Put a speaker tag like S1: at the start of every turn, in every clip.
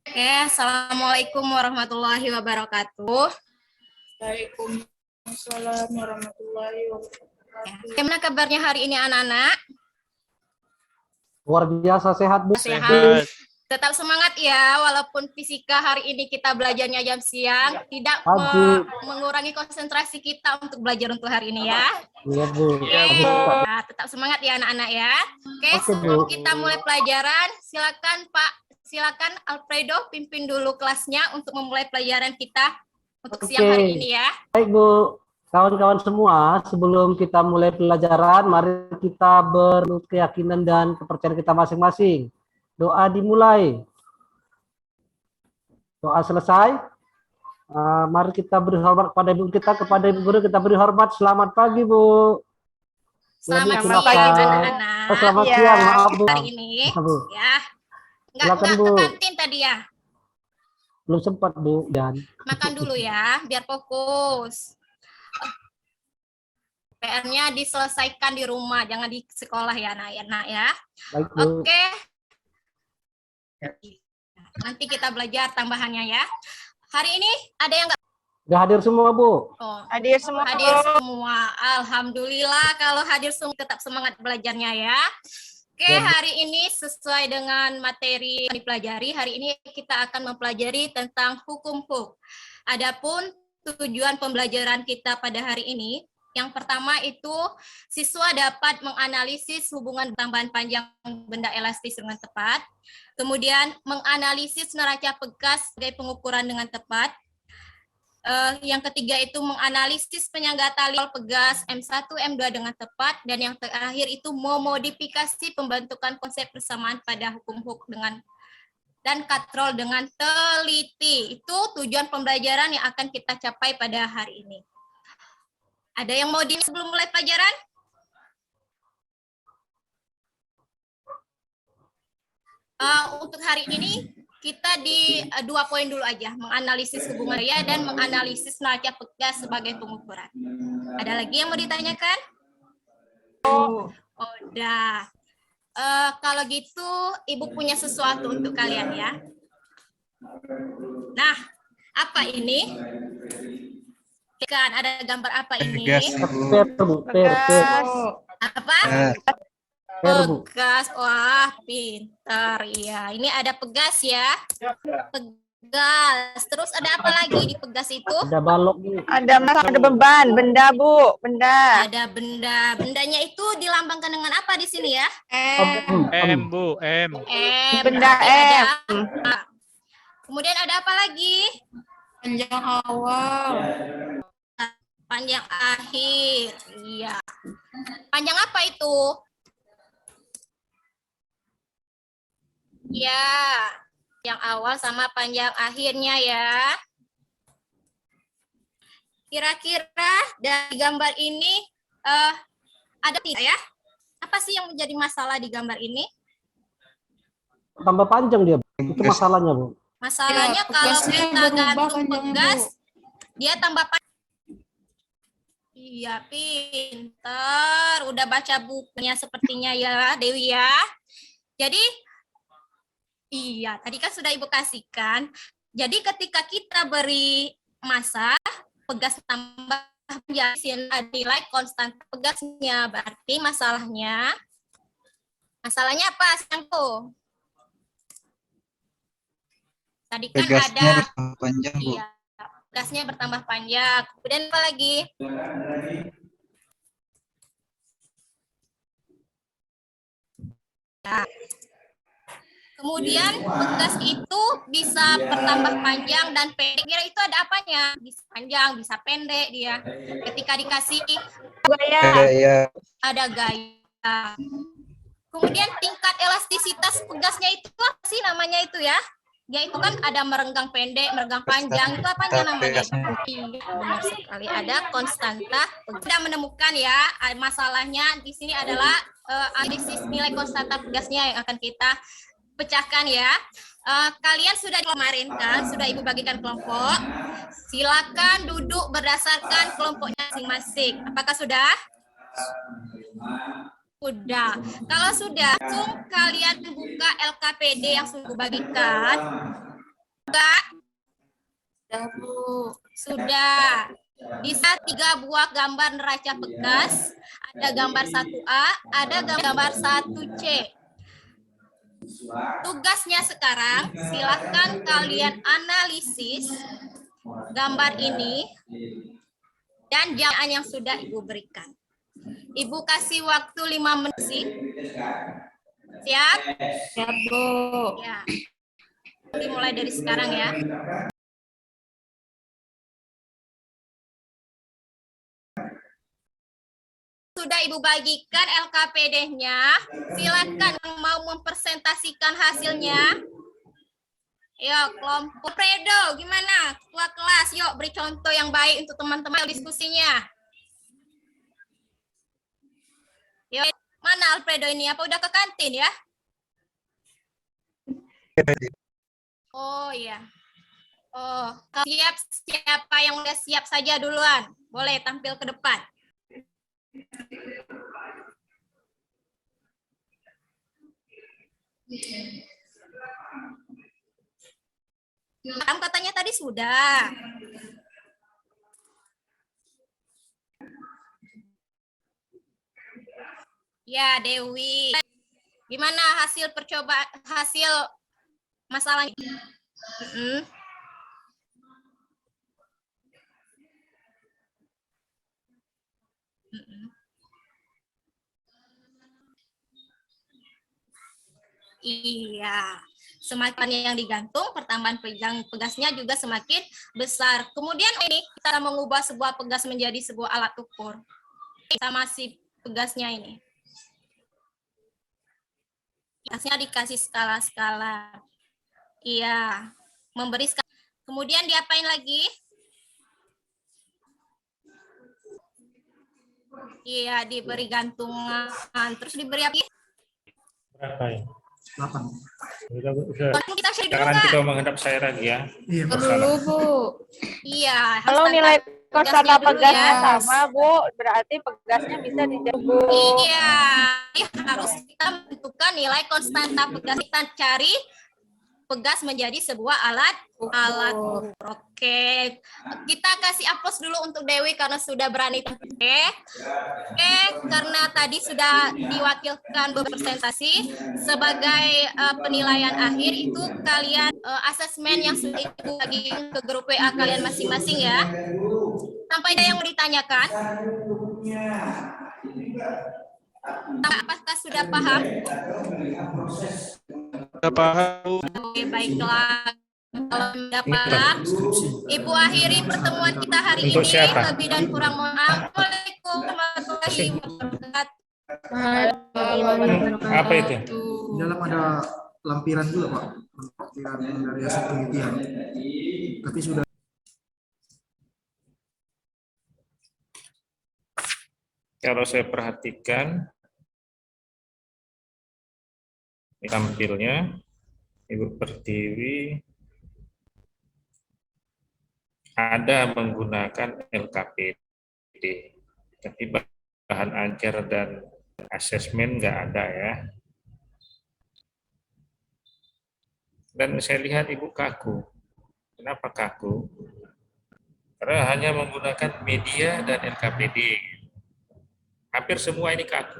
S1: Oke, Assalamualaikum warahmatullahi wabarakatuh.
S2: Waalaikumsalam warahmatullahi
S1: Ya.
S2: wabarakatuh.
S1: Gimana kabarnya hari ini anak-anak?
S3: Luar biasa sehat, Bu.
S1: Sehat. Tetap semangat ya, walaupun fisika hari ini kita belajarnya jam siang, tidak mengurangi konsentrasi kita untuk belajar untuk hari ini ya.
S3: Iya, Bu.
S1: Nah, tetap semangat ya anak-anak ya. Oke, sebelum kita mulai pelajaran, silakan Alfredo pimpin dulu kelasnya untuk memulai pelajaran kita untuk siang hari ini ya.
S3: Baik, Bu. Kawan-kawan semua, sebelum kita mulai pelajaran, mari kita berkeyakinan dan kepercayaan kita masing-masing. Doa dimulai. Doa selesai. Mari kita beri hormat kepada ibu kita, kepada ibu guru kita beri hormat. Selamat pagi, Bu.
S1: Selamat siang anak-anak.
S3: Selamat siang, maaf, Bu.
S1: Hari ini ya. Enggak ke kantin tadi ya?
S3: Belum sempat, Bu. Dan
S1: makan dulu ya, biar fokus. PR-nya diselesaikan di rumah, jangan di sekolah ya, anak-anak ya.
S3: Baik, Bu.
S1: Oke. Nanti kita belajar tambahannya ya. Hari ini ada yang nggak?
S3: Sudah hadir semua, Bu?
S1: Oh,
S2: Hadir semua.
S1: hadir semua. Alhamdulillah kalau hadir semua, tetap semangat belajarnya ya. Oke, hari ini sesuai dengan materi yang dipelajari, hari ini kita akan mempelajari tentang hukum. Adapun tujuan pembelajaran kita pada hari ini, yang pertama itu siswa dapat menganalisis hubungan tambahan panjang benda elastis dengan tepat, kemudian menganalisis neraca pegas sebagai pengukuran dengan tepat. Yang ketiga itu menganalisis penyangga tali pegas M1, M2 dengan tepat, dan yang terakhir itu memodifikasi pembentukan konsep persamaan pada hukum dengan dan katrol dengan teliti. Itu tujuan pembelajaran yang akan kita capai pada hari ini. Ada yang mau sebelum mulai pelajaran? Untuk hari ini kita di 2 poin dulu aja, menganalisis hubungan daya dan menganalisis neraca pegas sebagai pengukuran. Ada lagi yang mau ditanyakan? Udah. Kalau gitu, Ibu punya sesuatu untuk kalian ya. Nah, apa ini? Kan ada gambar apa ini? Apa? Pegas. Wah, pintar ya. Ini ada pegas ya. Pegas. Terus ada apa lagi di pegas itu?
S3: Ada balok, Bu.
S2: Ada beban, benda, Bu. Benda.
S1: Ada benda. Bendanya itu dilambangkan dengan apa di sini ya?
S4: M, Bu. M.
S2: Benda M.
S1: Kemudian ada apa lagi?
S2: Panjang awal.
S1: Panjang akhir. Iya. Panjang apa itu? Ya. Yang awal sama panjang akhirnya ya. Kira-kira dari gambar ini ada tidak ya? Apa sih yang menjadi masalah di gambar ini?
S3: Tambah panjang dia. Itu masalahnya, Bu.
S1: Masalahnya ya, kalau kita gantung pegas, dia tambah panjang. Iya, pintar. Udah baca bukunya sepertinya ya, Dewi ya. Jadi, iya, tadi kan sudah Ibu kasihkan. Jadi ketika kita beri massa, pegas tambah panjang, nilai konstan pegasnya. Berarti masalahnya apa, Sangko? Tadi kan
S5: pegasnya
S1: ada
S5: panjang, Bu.
S1: Iya, pegasnya bertambah panjang. Kemudian apa lagi? Nah, kemudian pegas itu bisa bertambah panjang dan pendek. Kira itu ada apanya? Bisa panjang, bisa pendek dia. Ketika dikasih
S2: Gaya.
S1: Ada gaya. Kemudian tingkat elastisitas pegasnya itu apa sih namanya itu ya? Ya itu kan ada merenggang pendek, merenggang panjang, itu apanya namanya? Iya, benar sekali. Ada konstanta. Sudah menemukan ya, masalahnya di sini adalah analisis nilai konstanta pegasnya yang akan kita pecahkan ya. Kalian sudah kemarin kan, sudah Ibu bagikan kelompok. Silakan duduk berdasarkan kelompoknya masing-masing. Apakah sudah? Sudah. Kalau sudah, langsung kalian buka LKPD yang sudah bagikan. Enggak?
S2: Sudah, Bu.
S1: Sudah. Bisa 3 buah gambar neraca pegas, ada gambar 1A, ada gambar 1C. Tugasnya sekarang, silakan kalian analisis gambar ini dan jawaban yang sudah Ibu berikan. Ibu kasih waktu 5 menit. Siap?
S2: Siap, Bu.
S1: Ya. Dimulai dari sekarang ya. Sudah Ibu bagikan LKPD-nya. Silakan mau mempresentasikan hasilnya. Yuk, kelompok Fredo, gimana? Ketua kelas, yuk beri contoh yang baik untuk teman-teman diskusinya. Yuk, mana Alfredo ini? Apa udah ke kantin ya? Oh iya. Oh, siap, siapa yang udah siap saja duluan. Boleh tampil ke depan. Katanya tadi sudah. Ya, Dewi. Gimana hasil percobaan, hasil masalahnya? Iya. Semakin yang digantung, pertambahan pegasnya juga semakin besar. Kemudian ini kita mengubah sebuah pegas menjadi sebuah alat ukur. Sama si pegasnya ini. Pegasnya dikasih skala-skala. Iya. Memberi skala. Kemudian diapain lagi? Iya, diberi gantungan. Terus diberi apa?
S4: Berapa ya?
S5: 8.
S4: Udah.
S1: Kita share dulu,
S4: Sekarang
S1: Kak.
S4: kita menghadap saya lagi ya.
S5: Iya, Bu.
S2: Dulu, Bu.
S1: Iya.
S2: Kalau
S1: harus
S2: nilai
S1: tangkap
S2: kosakata
S1: pegasnya dulu
S2: pegasnya
S1: ya.
S2: sama, Bu, berarti pegasnya bisa dijawab, Bu.
S1: Iya, harus kita menentukan nilai konstanta pegas. Kita cari pegas menjadi sebuah alat ukur. Oke, kita kasih aplaus dulu untuk Dewi karena sudah berani. Oke, karena tadi sudah diwakilkan berpresentasi sebagai penilaian akhir itu kalian asesmen yang sudah Ibu bagi ke grup WA kalian masing-masing ya. Sampai ada yang mau ditanyakan? Apakah sudah paham?
S4: Sudah paham.
S1: Oke, baiklah. Kalau sudah paham, Ibu akhiri pertemuan kita hari
S4: Untuk
S1: ini.
S4: siapa?
S1: Lebih dan kurang mohon maaf. Assalamualaikum warahmatullahi wabarakatuh.
S4: Apa itu?
S5: Di dalam ada lampiran juga, Pak. Lampiran dari hasil penelitian. Tapi sudah
S4: Kalau saya perhatikan tampilnya Ibu Pertiwi ada menggunakan LKPD, tapi bahan ajar dan asesmen nggak ada ya. Dan saya lihat Ibu kaku. Kenapa kaku? Karena hanya menggunakan media dan LKPD. Hampir semua ini kaku.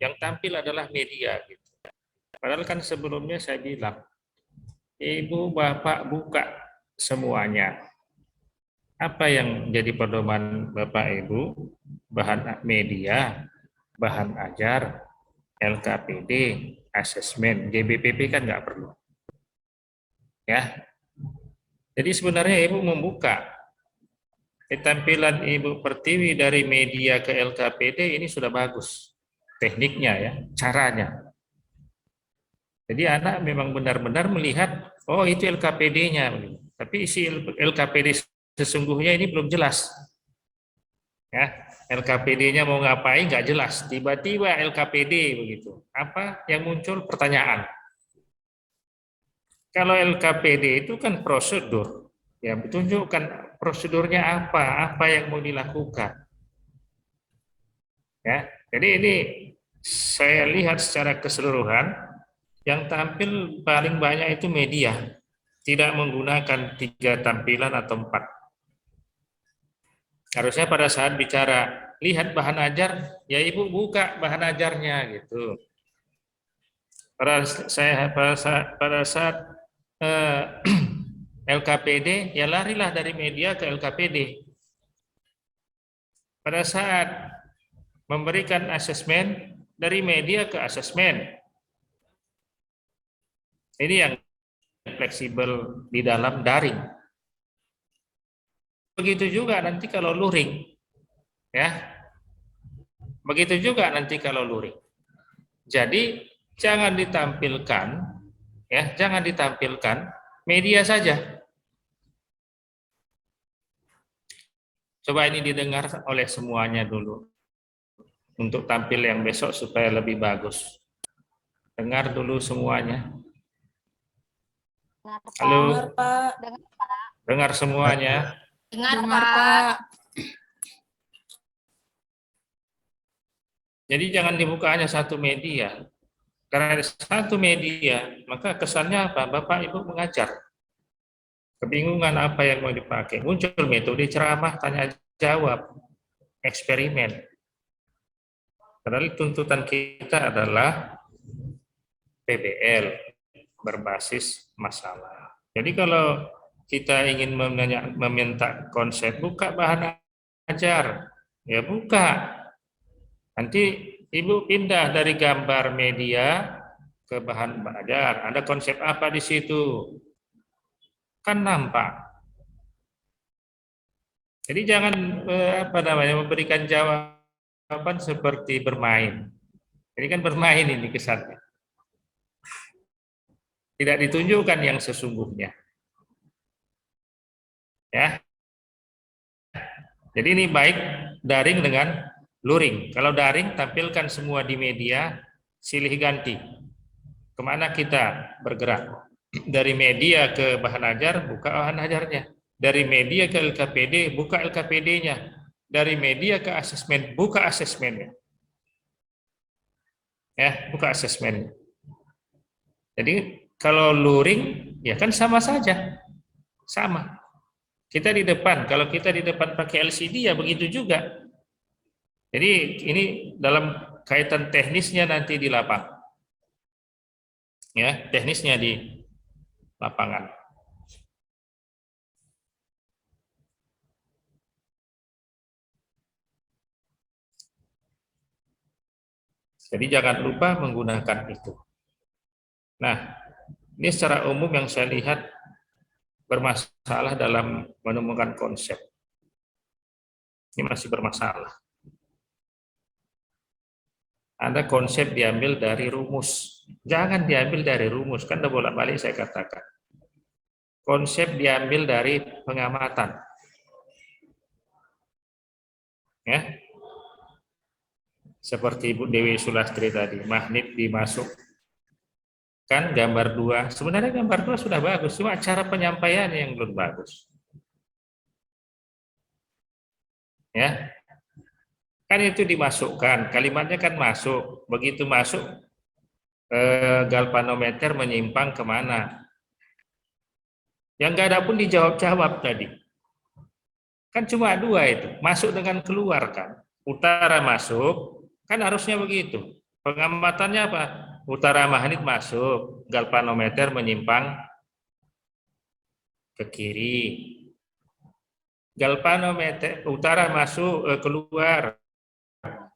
S4: Yang tampil adalah media. Gitu. Padahal kan sebelumnya saya bilang, Ibu, Bapak buka semuanya. Apa yang jadi pedoman Bapak Ibu? Bahan media, bahan ajar, LKPD, asesmen, GBPP kan nggak perlu. Ya. Jadi sebenarnya Ibu membuka tampilan Ibu Pertiwi dari media ke LKPD ini sudah bagus. Tekniknya ya, caranya. Jadi anak memang benar-benar melihat, oh itu LKPD-nya. Tapi isi LKPD sesungguhnya ini belum jelas. Ya, LKPD-nya mau ngapain nggak jelas. Tiba-tiba LKPD begitu. Apa yang muncul? Pertanyaan. Kalau LKPD itu kan prosedur, ya tunjukkan prosedurnya apa yang mau dilakukan. Ya, jadi ini saya lihat secara keseluruhan yang tampil paling banyak itu media. tidak menggunakan 3 tampilan atau 4. Harusnya pada saat bicara, lihat bahan ajar, ya Ibu buka bahan ajarnya gitu. Pada saat LKPD, ya larilah dari media ke LKPD. Pada saat memberikan asesmen, dari media ke asesmen. Ini yang fleksibel di dalam daring. Begitu juga nanti kalau luring, ya. Begitu juga nanti kalau luring. Jadi jangan ditampilkan, ya, jangan ditampilkan media saja. Coba ini didengar oleh semuanya dulu, untuk tampil yang besok supaya lebih bagus. Dengar dulu semuanya. Halo,
S2: Pak.
S4: dengar semuanya.
S1: Dengar,
S2: Dengar,
S1: Pak.
S2: Pak.
S4: Jadi jangan dibuka hanya satu media. Karena ada satu media, maka kesannya apa? Bapak Ibu mengajar. Kebingungan apa yang mau dipakai. Muncul metode ceramah, tanya jawab, eksperimen. Padahal tuntutan kita adalah PBL, berbasis masalah. Jadi kalau kita ingin meminta konsep, buka bahan ajar, ya buka. Nanti Ibu pindah dari gambar media ke bahan ajar. Ada konsep apa di situ? Kan nampak. Jadi jangan memberikan jawaban seperti bermain. Ini kan bermain ini kesannya. Tidak ditunjukkan yang sesungguhnya. Ya. Jadi ini baik daring dengan luring. Kalau daring, tampilkan semua di media, silih ganti. Kemana kita bergerak? Dari media ke bahan ajar, buka bahan ajarnya. Dari media ke LKPD, buka LKPD-nya. Dari media ke asesmen, buka asesmennya. Ya, buka asesmennya. Jadi kalau luring, ya kan sama saja. Sama. Kita di depan, kalau kita di depan pakai LCD, ya begitu juga. Jadi ini dalam kaitan teknisnya nanti di lapangan. Ya, teknisnya di lapangan. Jadi jangan lupa menggunakan itu. Nah, ini secara umum yang saya lihat bermasalah dalam menemukan konsep. Ini masih bermasalah. Ada konsep diambil dari rumus. Jangan diambil dari rumus, kan udah bolak-balik saya katakan. Konsep diambil dari pengamatan. Ya. Seperti Ibu Dewi Sulastri tadi, magnet dimasukkan gambar 2. Sebenarnya gambar 2 sudah bagus, cuma cara penyampaiannya yang belum bagus. Ya. Kan itu dimasukkan, kalimatnya kan masuk. Begitu masuk, galvanometer menyimpang kemana? Yang nggak ada pun dijawab-jawab tadi. Kan cuma 2 itu, masuk dengan keluar kan. Utara masuk, kan harusnya begitu. Pengamatannya apa? Utara magnet masuk, galvanometer menyimpang ke kiri. Galvanometer utara masuk, keluar.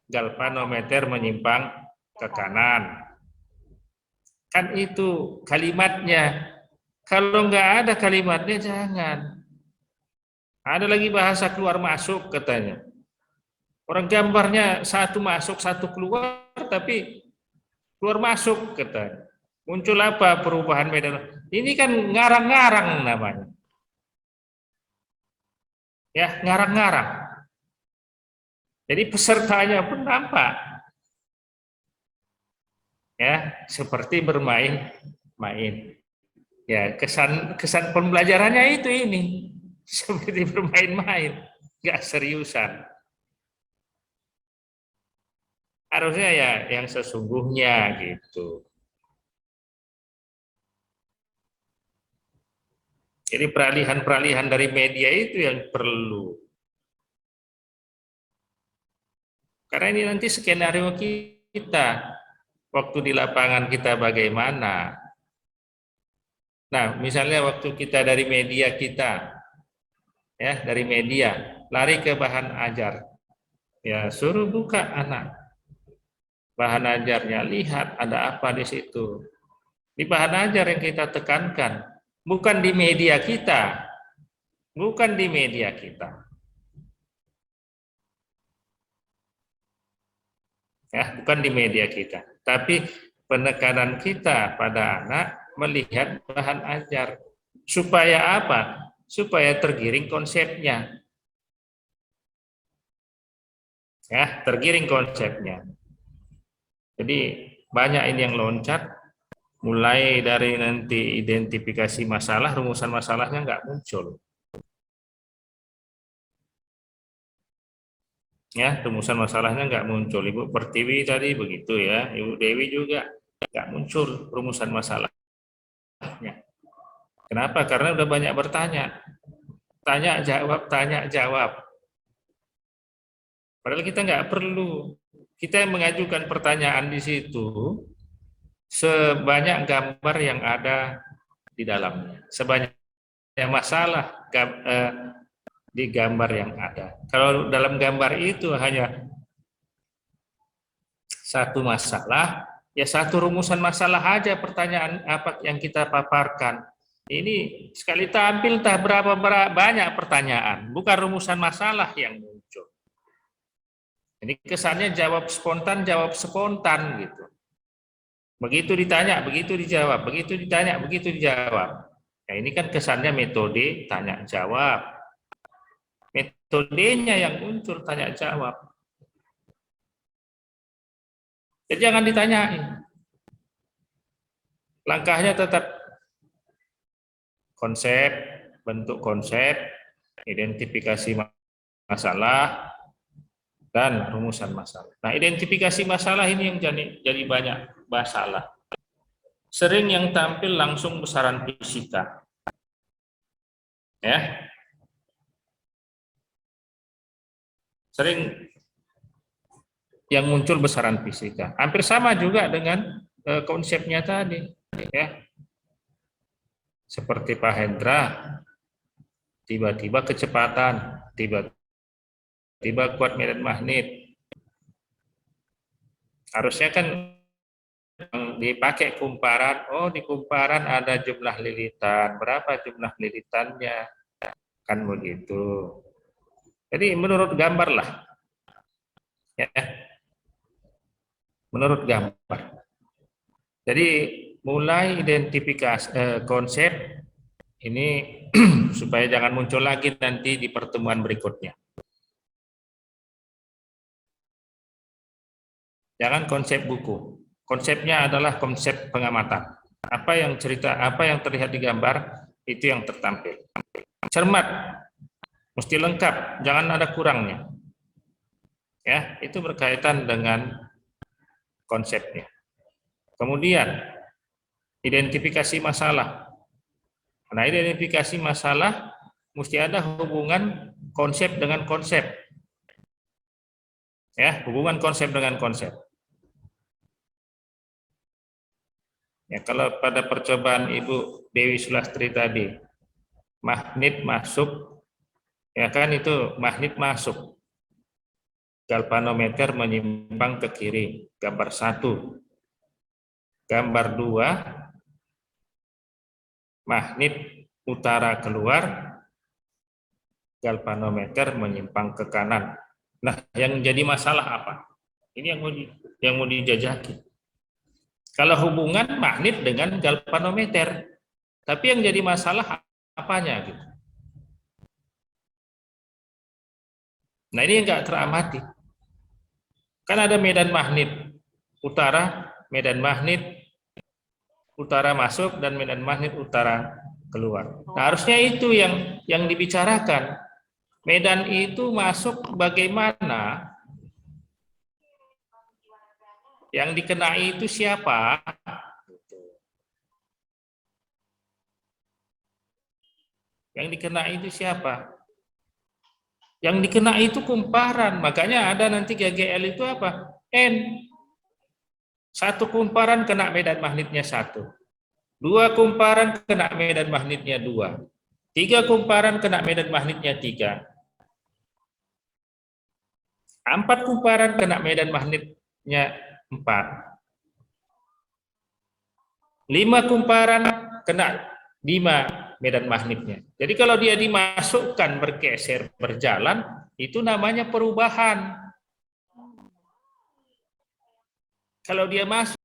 S4: Galvanometer menyimpang ke kanan. Kan itu kalimatnya. Kalau nggak ada kalimatnya jangan. Ada lagi bahasa keluar masuk katanya. Orang gambarnya satu masuk satu keluar, tapi keluar masuk katanya. Muncul apa perubahan medan? Ini kan ngarang-ngarang namanya. Ya, ngarang-ngarang. Jadi pesertanya pun nampak. Ya, seperti bermain-main. Ya, kesan pembelajarannya itu ini. Seperti bermain-main, nggak seriusan. Harusnya ya yang sesungguhnya gitu. Jadi peralihan-peralihan dari media itu yang perlu. Karena ini nanti skenario kita, waktu di lapangan kita bagaimana. Nah, misalnya waktu kita dari media kita, ya dari media, lari ke bahan ajar. Ya, suruh buka anak. Bahan ajarnya, lihat ada apa di situ. Di bahan ajar yang kita tekankan, bukan di media kita. Bukan di media kita. Ya, bukan di media kita. Tapi penekanan kita pada anak melihat bahan ajar. Supaya apa? Supaya tergiring konsepnya. Ya, tergiring konsepnya. Jadi banyak ini yang loncat, mulai dari nanti identifikasi masalah, rumusan masalahnya nggak muncul. Ya, rumusan masalahnya nggak muncul. Ibu Pertiwi tadi begitu ya, Ibu Dewi juga nggak muncul rumusan masalahnya. Kenapa? Karena udah banyak bertanya, tanya jawab. Padahal kita nggak perlu. Kita yang mengajukan pertanyaan di situ sebanyak gambar yang ada di dalamnya, sebanyak masalah di gambar yang ada. Kalau dalam gambar itu hanya satu masalah, ya satu rumusan masalah aja pertanyaan apa yang kita paparkan. Ini sekali tampil entah berapa banyak pertanyaan, bukan rumusan masalah yang muncul. Ini kesannya jawab spontan gitu. Begitu ditanya, begitu dijawab, begitu ditanya, begitu dijawab. Nah, ini kan kesannya metode tanya jawab. Metodenya yang muncul tanya jawab. Jadi jangan ditanyain. Langkahnya tetap konsep, bentuk konsep, identifikasi masalah, dan rumusan masalah. Nah, identifikasi masalah ini yang jadi banyak masalah. Sering yang tampil langsung besaran fisika. Ya. Sering yang muncul besaran fisika. Hampir sama juga dengan konsepnya tadi, ya. Seperti Pak Hendra, tiba-tiba kecepatan, tiba-tiba kuat medan magnet. Harusnya kan dipakai kumparan, oh di kumparan ada jumlah lilitan, berapa jumlah lilitannya, kan begitu. Jadi menurut gambar lah, ya, menurut gambar. Jadi mulai identifikasi konsep ini supaya jangan muncul lagi nanti di pertemuan berikutnya. Jangan konsep buku. Konsepnya adalah konsep pengamatan. Apa yang terlihat di gambar itu yang tertampil. Cermat, mesti lengkap, jangan ada kurangnya. Ya, itu berkaitan dengan konsepnya. Kemudian identifikasi masalah. Nah, identifikasi masalah mesti ada hubungan konsep dengan konsep. Ya, hubungan konsep dengan konsep. Ya, kalau pada percobaan Ibu Dewi Sulastri tadi, magnet masuk, ya kan itu magnet masuk. Galvanometer menyimpang ke kiri, gambar 1. Gambar 2, magnet utara keluar, galvanometer menyimpang ke kanan. Nah, yang jadi masalah apa? Ini yang mau dijajaki. Kalau hubungan magnet dengan galvanometer, tapi yang jadi masalah apanya gitu. Nah, ini yang nggak teramati. Kan ada medan magnet utara, medan magnet utara masuk, dan medan magnet utara keluar. Nah, harusnya itu yang dibicarakan. Medan itu masuk bagaimana? Yang dikenai itu siapa? Yang dikena itu siapa? Yang dikena itu kumparan. Makanya ada nanti GGL itu apa? N. Satu kumparan kena medan magnetnya 1. 2 kumparan kena medan magnetnya 2. 3 kumparan kena medan magnetnya 3. 4 kumparan kena medan magnetnya 4. 5 kumparan kena 5 medan magnetnya. Jadi kalau dia dimasukkan bergeser berjalan, itu namanya perubahan. Kalau dia masuk